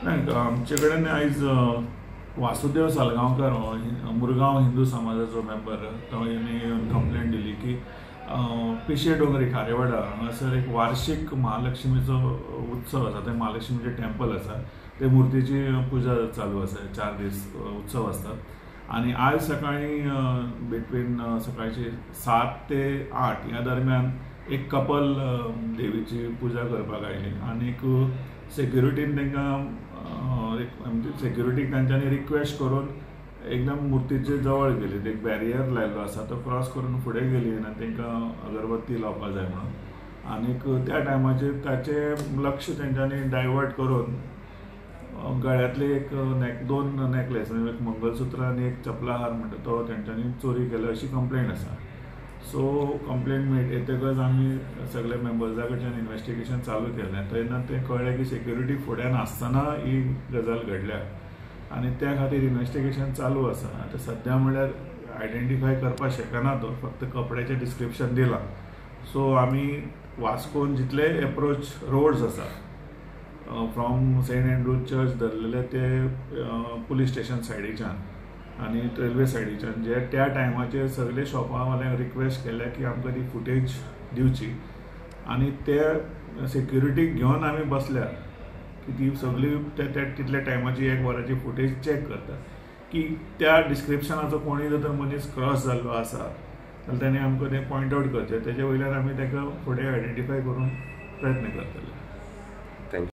नाही आमचे कडेन आयज वासुदेव सालगांवकर हो मुरगांव हिंदू समाजाचो मेंबर तो येवन कंप्लेंट दिली की पिशे डोंगरी खारेवाडा हांगासर एक वार्षिक महालक्ष्मीचो उत्सव आसा ते महालक्ष्मीचे टेंपल आसा ते मुर्तीची पुजा चालू आसा 4 दीस उत्सव आसतात आणि आज सकाळी बिटवीन सकाळची 7 ते 8 ह्या दरम्यान एक कपल देवीची पुजा करपाक आयली आणि सेक्युरिटीन तांकां सेक्युरिटीक तांच्यांनी रिक्वेस्ट करून एकदम मुर्तीचे जवळ गेली एक बॅरियर लायल्लो आसा तो क्रॉस करून फुडें गेली आनी तांकां अगरबत्ती लावपाक जाय म्हणून आनीक त्या टायमाचेर ताचें लक्ष तेंच्यांनी डायवर्ट करून गळ्यातले दोन नेकलेस म्हणजे एक मंगलसूत्र आनी एक चपला हार म्हणटा तो तेंच्यांनी चोरी केलो अशी कंप्लेंट आसा. सो कंप्लेंट येतकच आमी सगळे मेंबर्सा कडच्यान इन्व्हेस्टिगेशन चालू केलें तेन्ना तें कळ्ळें की सेक्युरिटी फुड्यान आसतना ही गजाल घडल्या आनी त्या खातीर इन्व्हेस्टिगेशन चालू आसा. आतां सद्या म्हणल्यार आयडेंटिफाय करपाक शकना तो फक्त कपड्याचें डिस्क्रिप्शन दिलां. सो आमी वास्कोन जितले एप्रोच रोड्स आसा फ्रॉम सेंट एंड्रूज चर्च धरलेले ते पुलीस स्टेशन सायडीच्यान आनी रेल्वे सायडीच्यान जे त्या टायमाचेर सगळे शॉपावाल्यांक रिक्वेस्ट केल्या की आमकां ती फुटेज दिवची आनी ते सेक्युरिटीक घेवन आमी बसल्या की ती सगळी तितल्या टायमाची 1 वराची फुटेज चॅक करतात की त्या डिस्क्रिप्शनाचो कोणी जर मनीस क्रॉस जाल्लो आसा जाल्यार ताणें आमकां तें पॉयंट आवट करचें तेजे वयल्यान आमी ताका फुडें आयडेंटिफाय करून प्रयत्न करतले.